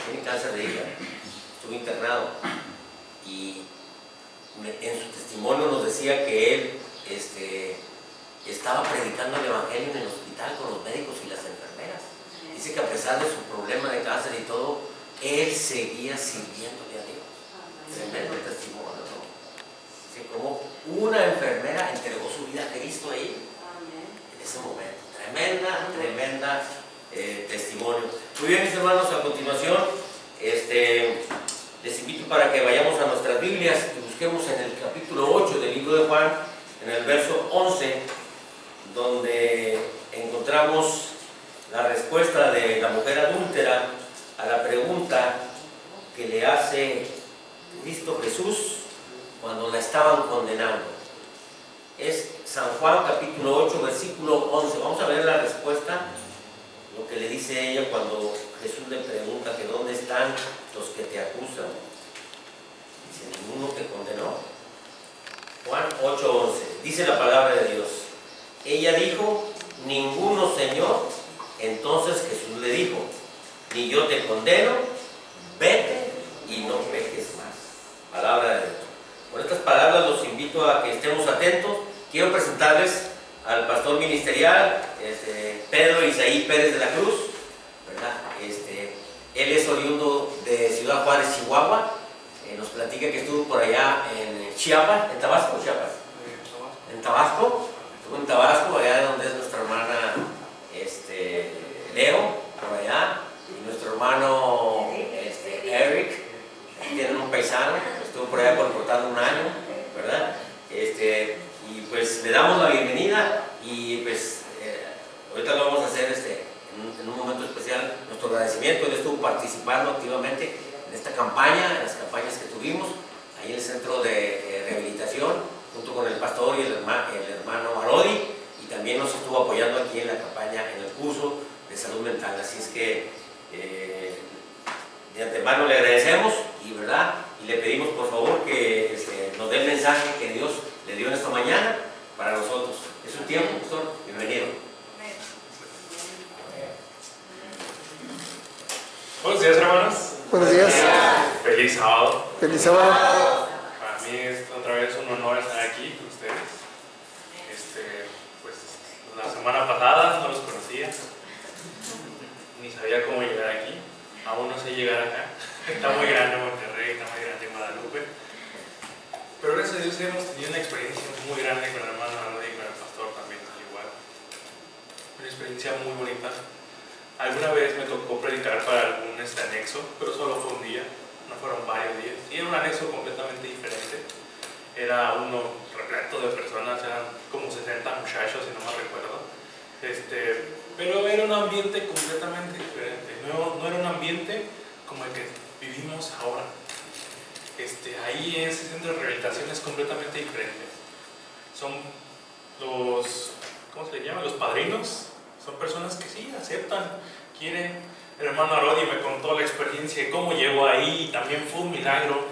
tiene cáncer de hígado, estuvo internado y en su testimonio nos decía que él estaba predicando el evangelio en el hospital con los médicos y las enfermeras. Dice que a pesar de su problema de cáncer y todo, él seguía sirviéndole a Dios. Tremendo testimonio, ¿no? Dice como una enfermera entregó su vida a Cristo ahí, en ese momento. Tremenda testimonio. Muy bien, mis hermanos, a continuación les invito para que vayamos a nuestras Biblias y busquemos en el capítulo 8 del libro de Juan, en el verso 11, donde encontramos la respuesta de la mujer adúltera a la pregunta que le hace Cristo Jesús cuando la estaban condenando. Es San Juan capítulo 8 versículo 11. Vamos a ver la respuesta, lo que le dice ella cuando Jesús le pregunta que dónde están los que te acusan. Dice, ¿ninguno te condenó? Juan 8:11. Dice la palabra de Dios. Ella dijo, ninguno, Señor. Entonces Jesús le dijo, ni yo te condeno, vete y no peques más. Palabra de Dios. Con estas palabras los invito a que estemos atentos. Quiero presentarles al pastor ministerial, Pedro Isaí Pérez de la Cruz, ¿verdad? Él es oriundo de Ciudad Juárez, Chihuahua. Nos platica que estuvo por allá en Chiapas, en Tabasco, Chiapas. En Tabasco, estuvo en Tabasco, allá donde es nuestra hermana Leo, por allá, y nuestro hermano Eric, tienen un paisano, estuvo por allá portando un año, ¿verdad? Y pues le damos la bienvenida y pues ahorita lo vamos a hacer en un momento especial, nuestro agradecimiento. Él estuvo participando activamente en esta campaña, en las campañas que tuvimos ahí en el centro de rehabilitación, junto con el pastor y el hermano Arodi, y también nos estuvo apoyando aquí en la campaña, en el curso de salud mental. Así es que de antemano le agradecemos y le pedimos por favor que nos dé el mensaje que Dios le dio en esta mañana para nosotros. Es un tiempo, pastor. Bienvenido. Buenos días, hermanos. Buenos días. Feliz sábado. Feliz sábado. Para mí es otra vez un honor estar aquí con ustedes. Pues la semana pasada no los conocía, ni sabía cómo llegar aquí. Aún no sé llegar acá. Está muy grande Monterrey, está muy grande Guadalupe. Pero gracias a Dios hemos tenido una experiencia muy grande con el hermano Arodi y con el pastor también, al igual. Una experiencia muy bonita. Alguna vez me tocó predicar para algún anexo, pero solo fue un día, no fueron varios días. Y era un anexo completamente diferente. Era uno repleto de personas, eran como 60 muchachos, si no me recuerdo. Pero era un ambiente completamente diferente. No era un ambiente como el que vivimos ahora. Ahí en ese centro de rehabilitación es completamente diferente. Son los, ¿cómo se le llama? Los padrinos. Son personas que sí, aceptan, quieren. El hermano Arodi me contó la experiencia de cómo llegó ahí, y también fue un milagro.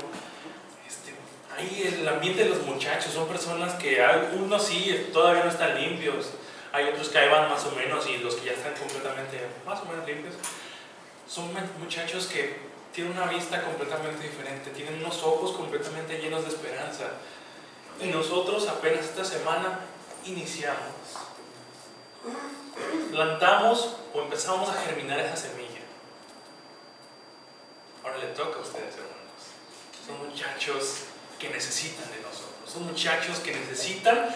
Ahí el ambiente de los muchachos, son personas que algunos sí, todavía no están limpios. Hay otros que ahí van más o menos, y los que ya están completamente, más o menos limpios. Son muchachos que tienen una vista completamente diferente, tienen unos ojos completamente llenos de esperanza. Y nosotros apenas esta semana iniciamos. Plantamos o empezamos a germinar esa semilla. Ahora le toca a ustedes, hermanos. Son muchachos que necesitan de nosotros. Son muchachos que necesitan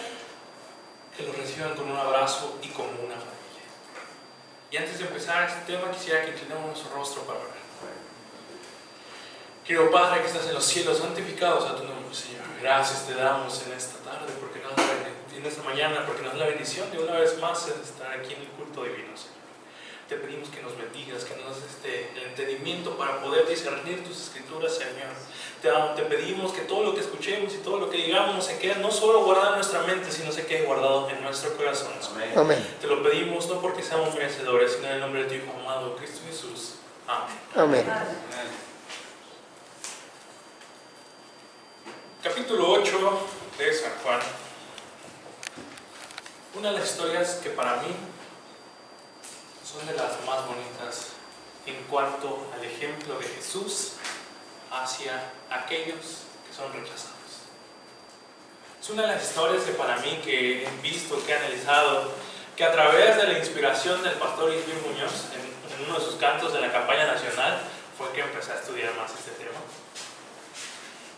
que los reciban con un abrazo y como una familia. Y antes de empezar este tema, quisiera que inclinemos nuestro rostro para orar. Querido Padre que estás en los cielos, santificado sea tu nombre, Señor. Gracias te damos en esta tarde, en esta mañana, porque nos da la bendición de una vez más estar aquí en el culto divino, Señor. Te pedimos que nos bendigas, que nos des el entendimiento para poder discernir tus escrituras, Señor. Te pedimos que todo lo que escuchemos y todo lo que digamos se quede no solo guardado en nuestra mente, sino se quede guardado en nuestro corazón. Amén. Amén. Te lo pedimos no porque seamos merecedores, sino en el nombre de tu Hijo amado, Cristo Jesús. Amén. Amén. Capítulo 8 de San Juan. Una de las historias que para mí son de las más bonitas en cuanto al ejemplo de Jesús hacia aquellos que son rechazados. Es una de las historias que para mí que he visto, que he analizado, que a través de la inspiración del pastor Ismael Muñoz, en uno de sus cantos de la campaña nacional, fue que empecé a estudiar más este tema.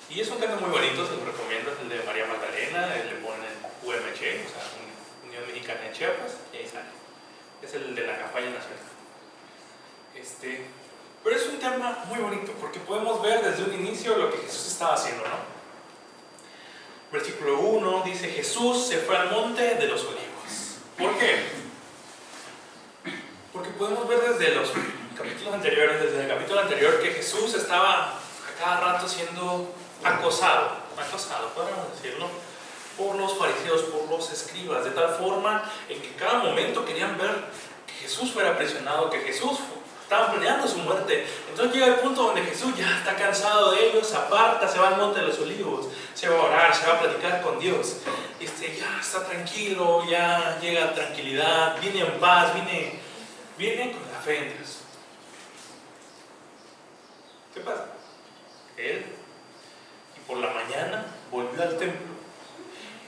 Y es un canto muy bonito, se lo recomiendo, es el de María Magdalena, le ponen UMC, o sea, Unión Mexicana de Chiapas, y ahí sale. Es el de la campaña nacional. Pero es un tema muy bonito, porque podemos ver desde un inicio lo que Jesús estaba haciendo, ¿no? Versículo 1 dice: Jesús se fue al monte de los olivos. ¿Por qué? Porque podemos ver desde los capítulos anteriores, desde el capítulo anterior, que Jesús estaba a cada rato siendo acosado, podríamos decirlo, por los fariseos, por los escribas, de tal forma en que cada momento querían ver que Jesús fuera aprisionado, que Jesús estaban planeando su muerte. Entonces llega el punto donde Jesús ya está cansado de ellos, se aparta, se va al monte de los olivos, se va a orar, se va a platicar con Dios. Ya está tranquilo, ya llega a tranquilidad, viene en paz, viene con la fe en Dios. ¿Qué pasa? Él, y por la mañana, volvió al templo.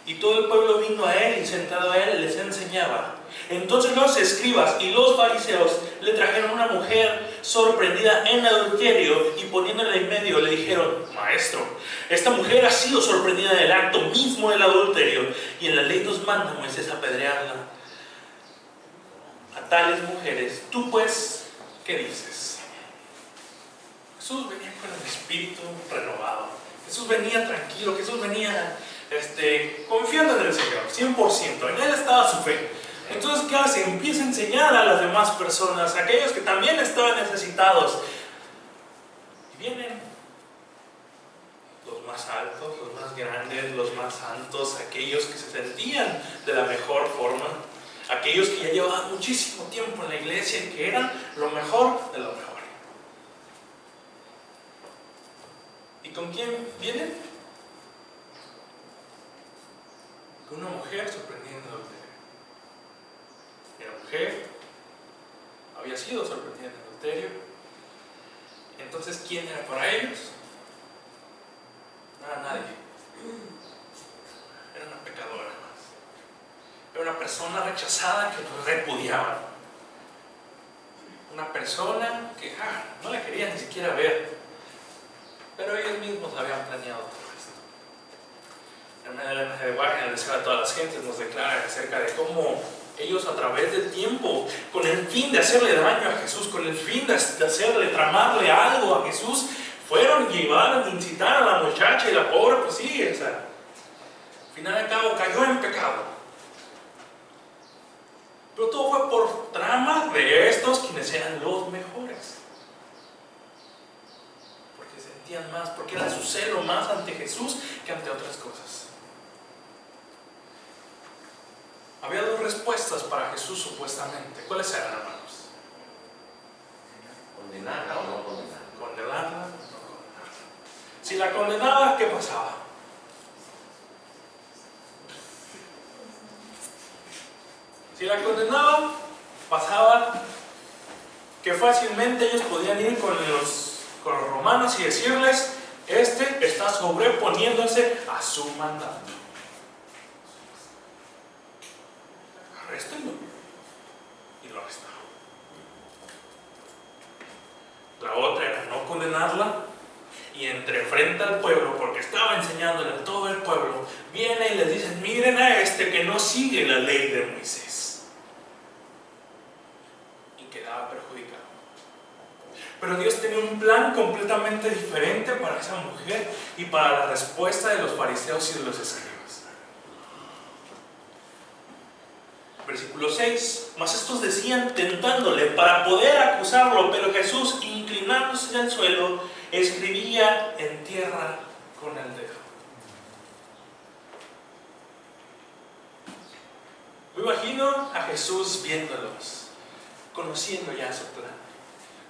Y todo el pueblo vino a él y sentado a él les enseñaba. Entonces los escribas y los fariseos le trajeron una mujer sorprendida en adulterio y poniéndola en medio le dijeron: Maestro, esta mujer ha sido sorprendida en el acto mismo del adulterio y en la ley nos manda Moisés apedrearla a tales mujeres. Tú pues, ¿qué dices? Jesús venía con el espíritu renovado. Jesús venía tranquilo, Jesús venía confiando en el Señor, 100%. En Él estaba su fe. Entonces, ¿qué hace? Empieza a enseñar a las demás personas, a aquellos que también estaban necesitados. Y vienen los más altos, los más grandes, los más santos, aquellos que se sentían de la mejor forma, aquellos que ya llevaban muchísimo tiempo en la iglesia y que eran lo mejor de lo mejor. ¿Y con quién vienen? Con una mujer sorprendida en adulterio. La mujer había sido sorprendida en adulterio. Entonces, ¿quién era para ellos? No era nadie. Era una pecadora más. Era una persona rechazada que los repudiaban. Una persona que no la querían ni siquiera ver. Pero ellos mismos habían planeado todo esto. Hermana de Wagner, el deseo de todas las gentes, nos declara acerca de cómo ellos a través del tiempo, con el fin de hacerle daño a Jesús, con el fin de hacerle, tramarle algo a Jesús, fueron y llevaron, incitaron a la muchacha y la pobre, pues sí, al final de cabo cayó en pecado. Pero todo fue por trama de estos quienes eran los mejores. Porque sentían más, porque era su celo más ante Jesús que ante otras cosas. Había dos respuestas para Jesús supuestamente. ¿Cuáles eran, hermanos? ¿Condenarla o no condenarla? ¿Condenarla o no condenarla? Si la condenaba, ¿qué pasaba? Si la condenaba, pasaba que fácilmente ellos podían ir con los romanos y decirles: está sobreponiéndose a su mandato. Arréstenlo. Y lo arrestaron. La otra era no condenarla y enfrente al pueblo, porque estaba enseñándole a todo el pueblo, viene y les dice: miren a que no sigue la ley de Moisés. Y quedaba perjudicado. Pero Dios tenía un plan completamente diferente para esa mujer y para la respuesta de los fariseos y de los escribas. Versículo 6. Mas estos decían tentándole para poder acusarlo, pero Jesús, inclinándose al suelo, escribía en tierra con el dedo. Me imagino a Jesús viéndolos, conociendo ya su plan,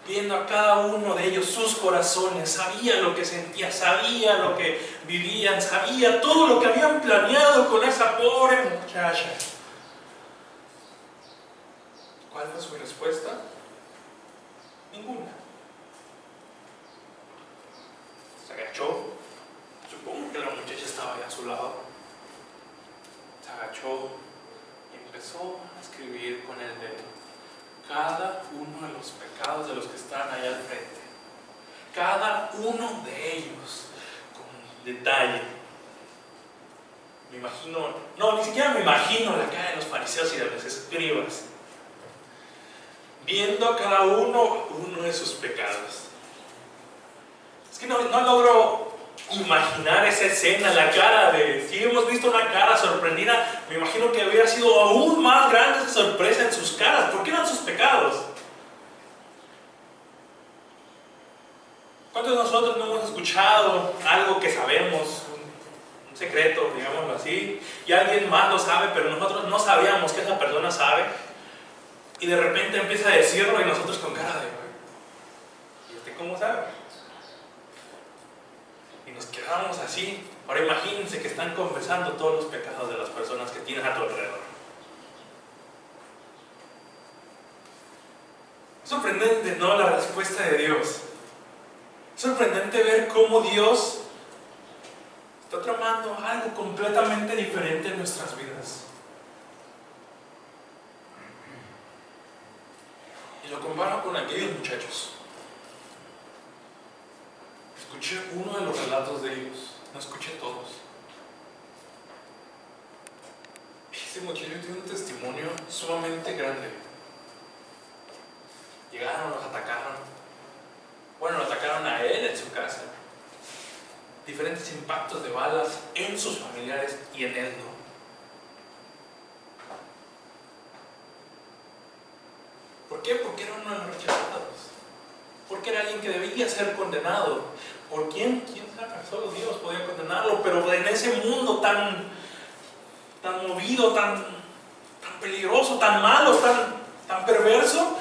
viendo a cada uno de ellos sus corazones, sabía lo que sentían, sabía lo que vivían, sabía todo lo que habían planeado con esa pobre muchacha. ¿Cuál fue su respuesta? Ninguna. Se agachó. Supongo que la muchacha estaba ahí a su lado. Se agachó y empezó a escribir con el dedo cada uno de los pecados de los que están ahí al frente. Cada uno de ellos con detalle. Me imagino, no, ni siquiera me imagino la cara de los fariseos y de los escribas, viendo a cada uno de sus pecados. Es que no logro imaginar esa escena, la cara de, si hemos visto una cara sorprendida, me imagino que hubiera sido aún más grande esa sorpresa en sus caras. ¿Por qué eran sus pecados? ¿Cuántos de nosotros no hemos escuchado algo que sabemos, un secreto, digámoslo así, y alguien más lo sabe, pero nosotros no sabíamos que esa persona sabe, y de repente empieza a decirlo y nosotros con cara de, ¿y usted cómo sabe? Y nos quedamos así. Ahora imagínense que están confesando todos los pecados de las personas que tienes a tu alrededor. Es sorprendente, ¿no?, la respuesta de Dios. Es sorprendente ver cómo Dios está tramando algo completamente diferente en nuestras vidas. Y lo comparo con aquellos muchachos. Escuché uno de los relatos de ellos, no escuché todos. Ese muchacho tiene un testimonio sumamente grande. Llegaron, los atacaron. Bueno, lo atacaron a él en su casa. Diferentes impactos de balas en sus familiares y en él no. ¿Por qué? Porque era uno de los rechazados. Porque era alguien que debía ser condenado. ¿Por quién? ¿Quién sabe? Solo Dios podía condenarlo. Pero en ese mundo tan movido, tan peligroso, tan malo, tan perverso,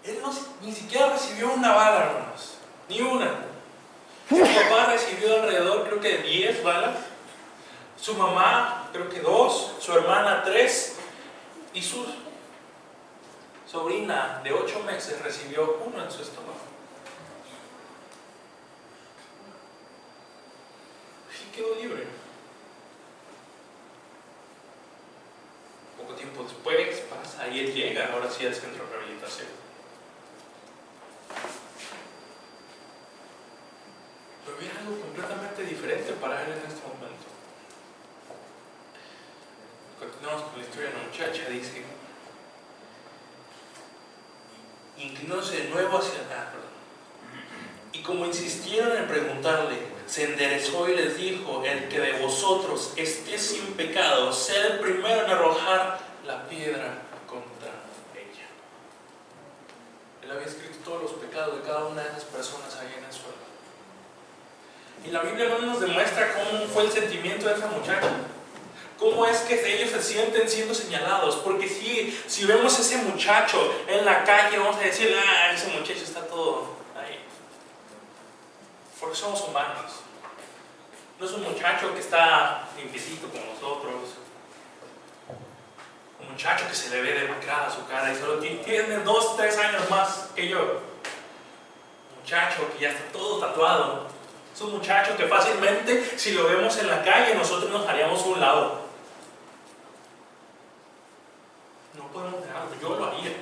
él ni siquiera recibió una bala, hermanos. Ni una. Su papá recibió alrededor, creo que 10 balas. Su mamá, creo que 2. Su hermana 3. Y su sobrina de 8 meses recibió 1 en su estómago. Y quedó libre. Poco tiempo después pasa y él llega ahora sí al centro de rehabilitación. Pero había algo completamente diferente para él en este momento. Continuamos con la historia de la muchacha. Dice: inclinóse de nuevo hacia el árbol. Y como insistieron en preguntarle, se enderezó y les dijo: el que de vosotros esté sin pecado, sea el primero en arrojar la piedra contra ella. Él había escrito todos los pecados de cada una de esas personas ahí en el suelo. Y la Biblia no nos demuestra cómo fue el sentimiento de esa muchacha. ¿Cómo es que ellos se sienten siendo señalados? Porque si vemos a ese muchacho en la calle, vamos a decir: ese muchacho está todo ahí. Porque somos humanos. No es un muchacho que está limpiecito como nosotros. Un muchacho que se le ve demacrada su cara y solo tiene 2, 3 años más que yo. Un muchacho que ya está todo tatuado. Es un muchacho que fácilmente, si lo vemos en la calle, nosotros nos haríamos a un lado. No podemos dejarlo, yo lo haría,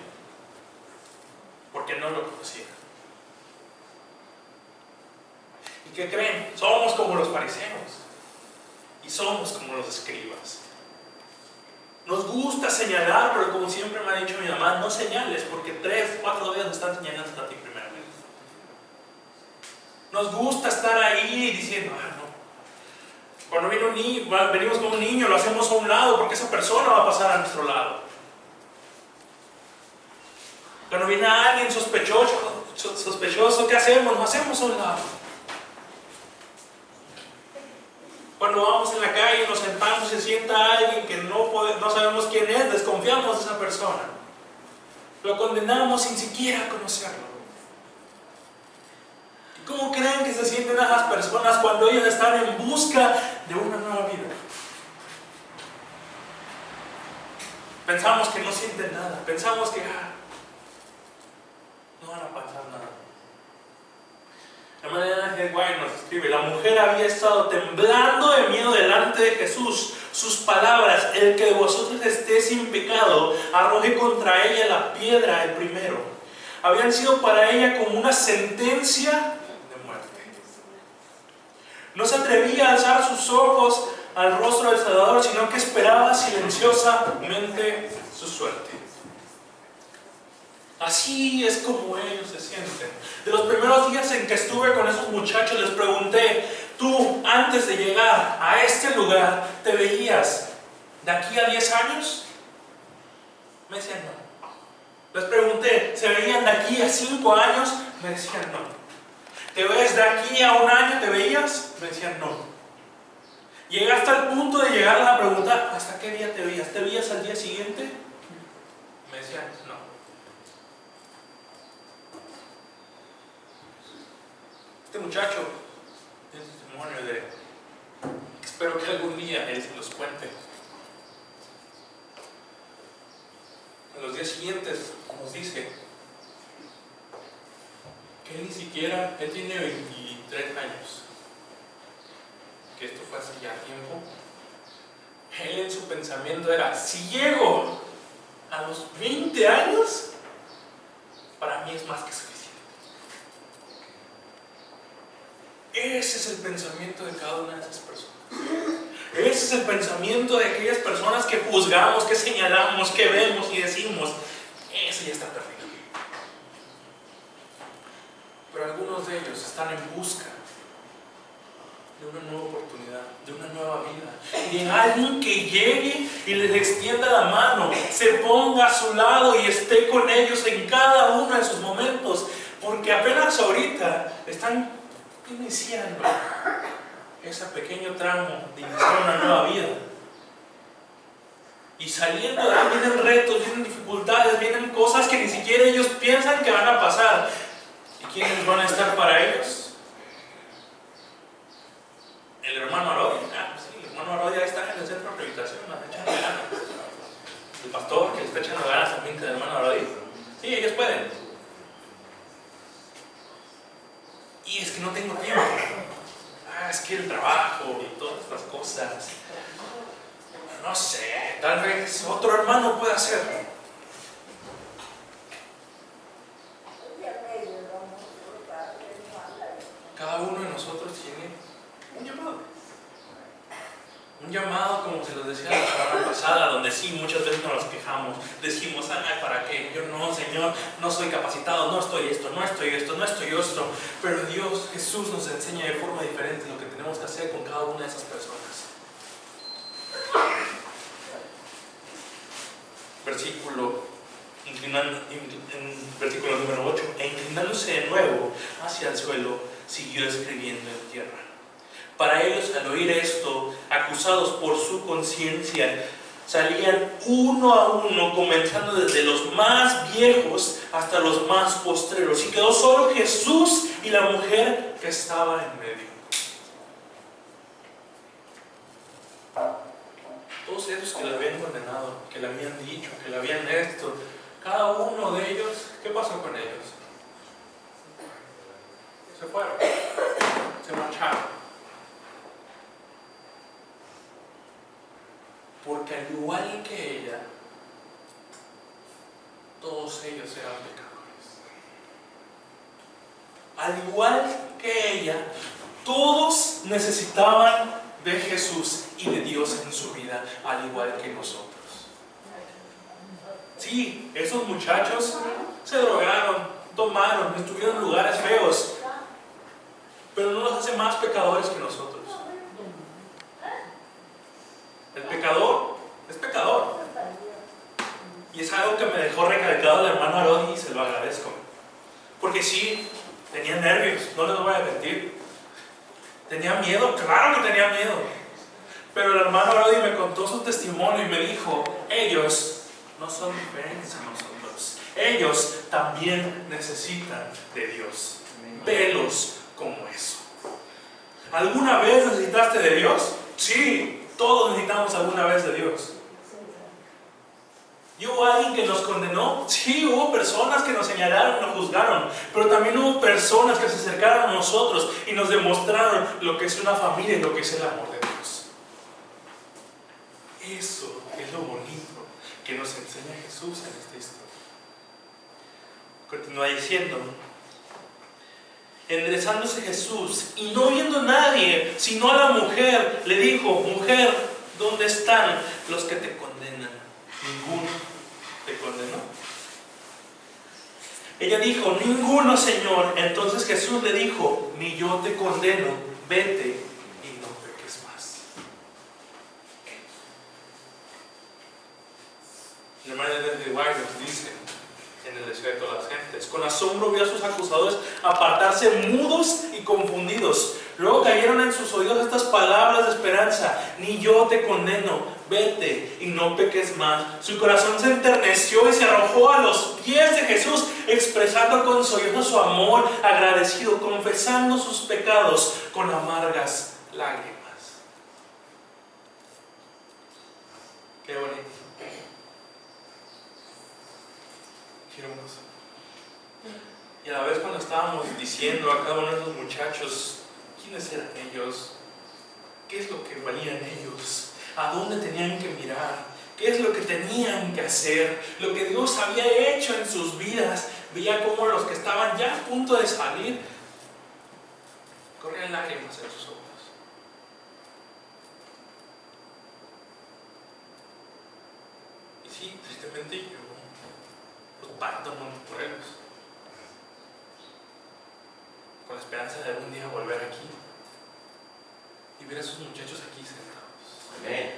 porque no lo conocía. ¿Y qué creen? Somos como los fariseos y somos como los escribas. Nos gusta señalar, pero como siempre me ha dicho mi mamá, no señales, porque 3, 4 días están señalando a ti primeramente. Nos gusta estar ahí diciendo: no. Cuando viene un niño, venimos con un niño, lo hacemos a un lado, porque esa persona va a pasar a nuestro lado. Cuando viene alguien sospechoso, ¿qué hacemos? Nos hacemos a un lado. Cuando vamos en la calle, nos sentamos y se sienta alguien que no sabemos quién es, desconfiamos de esa persona. Lo condenamos sin siquiera conocerlo. ¿Y cómo creen que se sienten esas personas cuando ellos están en busca de una nueva vida? Pensamos que no sienten nada, pensamos que no van a pasar nada. La hermana G. White nos escribe: la mujer había estado temblando de miedo delante de Jesús. Sus palabras: el que de vosotros esté sin pecado, arroje contra ella la piedra el primero, habían sido para ella como una sentencia de muerte. No se atrevía a alzar sus ojos al rostro del Salvador, sino que esperaba silenciosamente su suerte. Así es como ellos se sienten. De los primeros días en que estuve con esos muchachos, les pregunté: tú, antes de llegar a este lugar, ¿te veías de aquí a 10 años? Me decían no. Les pregunté: ¿se veían de aquí a 5 años? Me decían no. ¿Te ves de aquí a 1 año? ¿Te veías? Me decían no. Llegué hasta el punto de llegar a la pregunta: ¿hasta qué día te veías? ¿Te veías al día siguiente? Me decían no. Este muchacho tiene testimonio de: espero que algún día él se los cuente. En los días siguientes nos dice que él ni siquiera, él tiene 23 años, que esto fue hace ya tiempo. Él en su pensamiento era: si llego a los 20 años, para mí es más que suficiente. Ese es el pensamiento de cada una de esas personas. Ese es el pensamiento de aquellas personas que juzgamos, que señalamos, que vemos y decimos: ese ya está perdido. Pero algunos de ellos están en busca de una nueva oportunidad, de una nueva vida, de alguien que llegue y les extienda la mano, se ponga a su lado y esté con ellos en cada uno de sus momentos, porque apenas ahorita están iniciando ese pequeño tramo de iniciar una nueva vida. Y saliendo de ahí vienen retos, vienen dificultades, vienen cosas que ni siquiera ellos piensan que van a pasar. ¿Y quiénes van a estar para ellos? El hermano Arodi. Sí, el hermano Arodi ahí está en el centro de rehabilitación, echando ganas. El pastor que está echando ganas también, que el hermano Arodi. Sí, ellos pueden. Y es que no tengo tiempo. Es que el trabajo y todas estas cosas. No sé, tal vez otro hermano pueda hacerlo. Cada uno de nosotros tiene un llamado. Un llamado, como se los decía la semana pasada, donde sí, muchas veces nos quejamos. Decimos: ay, ¿para qué? Yo no, Señor, no soy capacitado, no estoy esto, no estoy esto, no estoy esto. Pero Dios, Jesús nos enseña de forma diferente lo que tenemos que hacer con cada una de esas personas. Versículo número 8: e inclinándose de nuevo hacia el suelo, siguió escribiendo en tierra. Para ellos, al oír esto, acusados por su conciencia, salían uno a uno, comenzando desde los más viejos hasta los más postreros, y quedó solo Jesús y la mujer que estaba en medio. Todos esos que le habían condenado, que le habían dicho, que le habían esto, cada uno de ellos, ¿qué pasó con ellos? Se fueron, se marcharon. Porque al igual que ella, todos ellos eran pecadores. Al igual que ella, todos necesitaban de Jesús y de Dios en su vida, al igual que nosotros. Sí, esos muchachos se drogaron, tomaron, estuvieron en lugares feos, pero no los hace más pecadores que nosotros. El pecador es pecador. Y es algo que me dejó recalcado el hermano Arodi y se lo agradezco. Porque sí, tenía nervios, no les voy a mentir. Tenía miedo, claro que tenía miedo. Pero el hermano Arodi me contó su testimonio y me dijo: ellos no son diferentes a nosotros. Ellos también necesitan de Dios. Velos como eso. ¿Alguna vez necesitaste de Dios? Sí. Todos necesitamos alguna vez de Dios. ¿Y hubo alguien que nos condenó? Sí, hubo personas que nos señalaron, nos juzgaron, pero también hubo personas que se acercaron a nosotros y nos demostraron lo que es una familia y lo que es el amor de Dios. Eso es lo bonito que nos enseña Jesús en esta historia. Continúa diciendo: enderezándose Jesús y no viendo a nadie sino a la mujer, le dijo: mujer, ¿dónde están los que te condenan? Ninguno te condenó. Ella dijo: ninguno, Señor. Entonces Jesús le dijo: ni yo te condeno, vete y no peques más. La hermana de White nos dice en el deseo de todas las gentes: con asombro vio a sus acusadores apartarse mudos y confundidos. Luego cayeron en sus oídos estas palabras de esperanza: ni yo te condeno, vete y no peques más. Su corazón se enterneció y se arrojó a los pies de Jesús, expresando con sollozos su amor agradecido, confesando sus pecados con amargas lágrimas. Qué bonito. Qué hermoso. Y a la vez, cuando estábamos diciendo a cada uno de esos muchachos quiénes eran ellos, qué es lo que valían ellos, a dónde tenían que mirar, qué es lo que tenían que hacer, lo que Dios había hecho en sus vidas, veía cómo los que estaban ya a punto de salir corrían lágrimas en sus ojos. Y sí, tristemente yo los parto por ellos, con la esperanza de algún día volver aquí y ver a esos muchachos aquí sentados. Amén.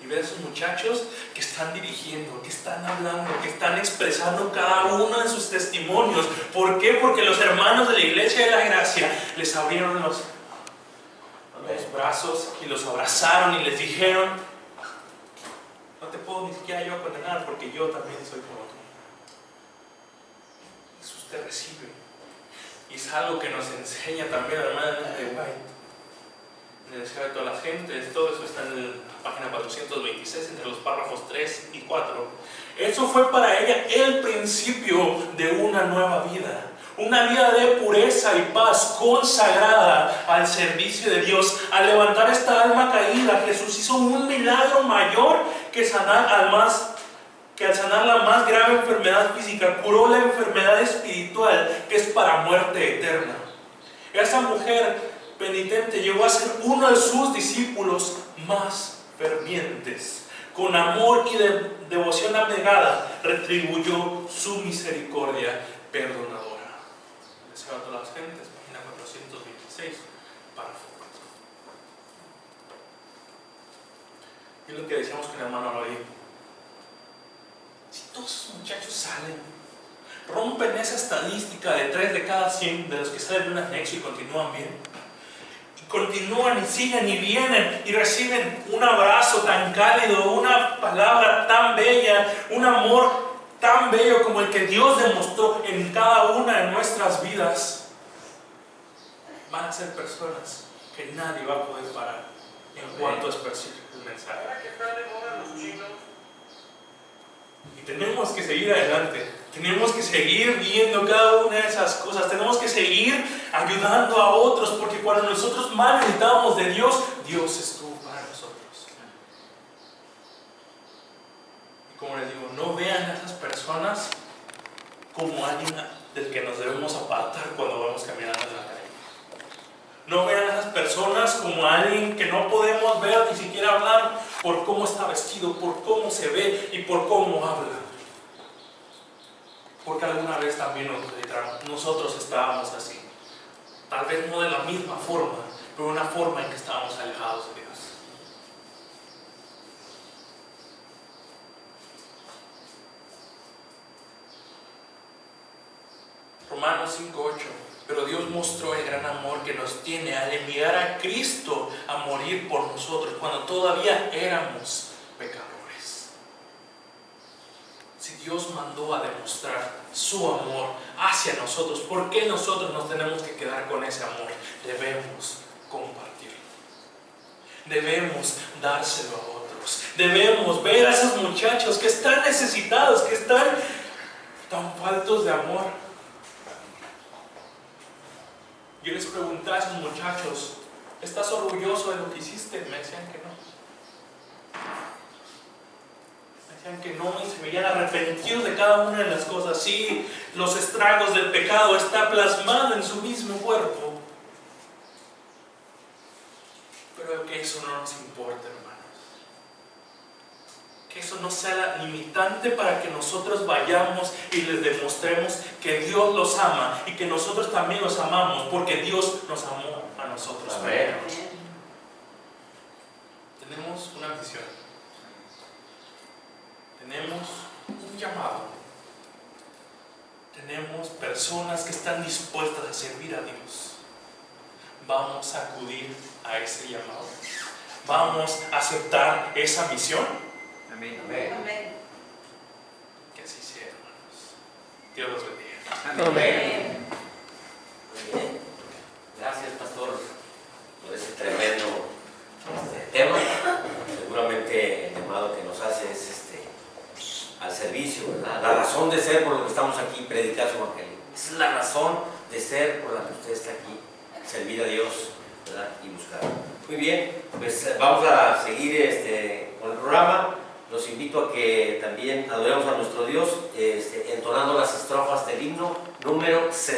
Y ver a esos muchachos que están dirigiendo, que están hablando, que están expresando cada uno de sus testimonios. ¿Por qué? Porque los hermanos de la Iglesia de la Gracia les abrieron los brazos y los abrazaron y les dijeron: no te puedo ni siquiera yo condenar, porque yo también soy como tú. Jesús te recibe. Y es algo que nos enseña también la hermana de White en el deseo de todas las gentes. Todo eso está en la página 426, entre los párrafos 3 y 4. Eso fue para ella el principio de una nueva vida. Una vida de pureza y paz, consagrada al servicio de Dios. Al levantar esta alma caída, Jesús hizo un milagro mayor que al sanar la más grave enfermedad física. Curó la enfermedad espiritual, que es para muerte eterna. Esa mujer penitente llegó a ser uno de sus discípulos más fervientes. Con amor y devoción abnegada retribuyó su misericordia perdonadora. Deseo a todas las gentes, página 426, párrafo 4. Y es lo que decíamos con el hermano hoy. Si todos esos muchachos salen, rompen esa estadística de 3 de cada 100 de los que salen de un anexo y continúan bien, y continúan y siguen y vienen y reciben un abrazo tan cálido, una palabra tan bella, un amor tan bello como el que Dios demostró en cada una de nuestras vidas, van a ser personas que nadie va a poder parar en cuanto a esparcir el mensaje. Y tenemos que seguir adelante, tenemos que seguir viendo cada una de esas cosas, tenemos que seguir ayudando a otros, porque cuando nosotros más necesitábamos de Dios, Dios estuvo para nosotros. Y como les digo, no vean a esas personas como alguien del que nos debemos apartar cuando vamos caminando en la calle. No vean a esas personas como alguien que no podemos ver ni siquiera hablar por cómo está vestido, por cómo se ve y por cómo habla. Porque alguna vez también nosotros estábamos así. Tal vez no de la misma forma, pero una forma en que estábamos alejados de Dios. Romanos 5:8. Pero Dios mostró el gran amor que nos tiene al enviar a Cristo a morir por nosotros cuando todavía éramos pecadores. Si Dios mandó a demostrar su amor hacia nosotros, ¿por qué nosotros nos tenemos que quedar con ese amor? Debemos compartirlo. Debemos dárselo a otros. Debemos ver a esos muchachos que están necesitados, que están tan faltos de amor. Yo les preguntaba a esos muchachos, ¿estás orgulloso de lo que hiciste? Me decían que no. Me decían que no y se veían arrepentidos de cada una de las cosas. Sí, los estragos del pecado están plasmados en su mismo cuerpo. Pero que eso no nos importa, hermanos. Que eso no sea la limitante para que nosotros vayamos y les demostremos que Dios los ama y que nosotros también los amamos, porque Dios nos amó a nosotros. Amén. Tenemos una misión. Tenemos un llamado. Tenemos personas que están dispuestas a servir a Dios. Vamos a acudir a ese llamado. Vamos a aceptar esa misión. Amén. Que así sea, hermanos. Dios los bendiga. Amén. Muy bien. Gracias, pastor, por ese tremendo tema. Seguramente el llamado que nos hace es al servicio, ¿verdad? La razón de ser por lo que estamos aquí, predicar su evangelio. Esa es la razón de ser por la que usted está aquí, servir a Dios, ¿verdad? Y buscar. Muy bien, pues vamos a seguir con el programa. Los invito a que también adoremos a nuestro Dios entonando las estrofas del himno número 60.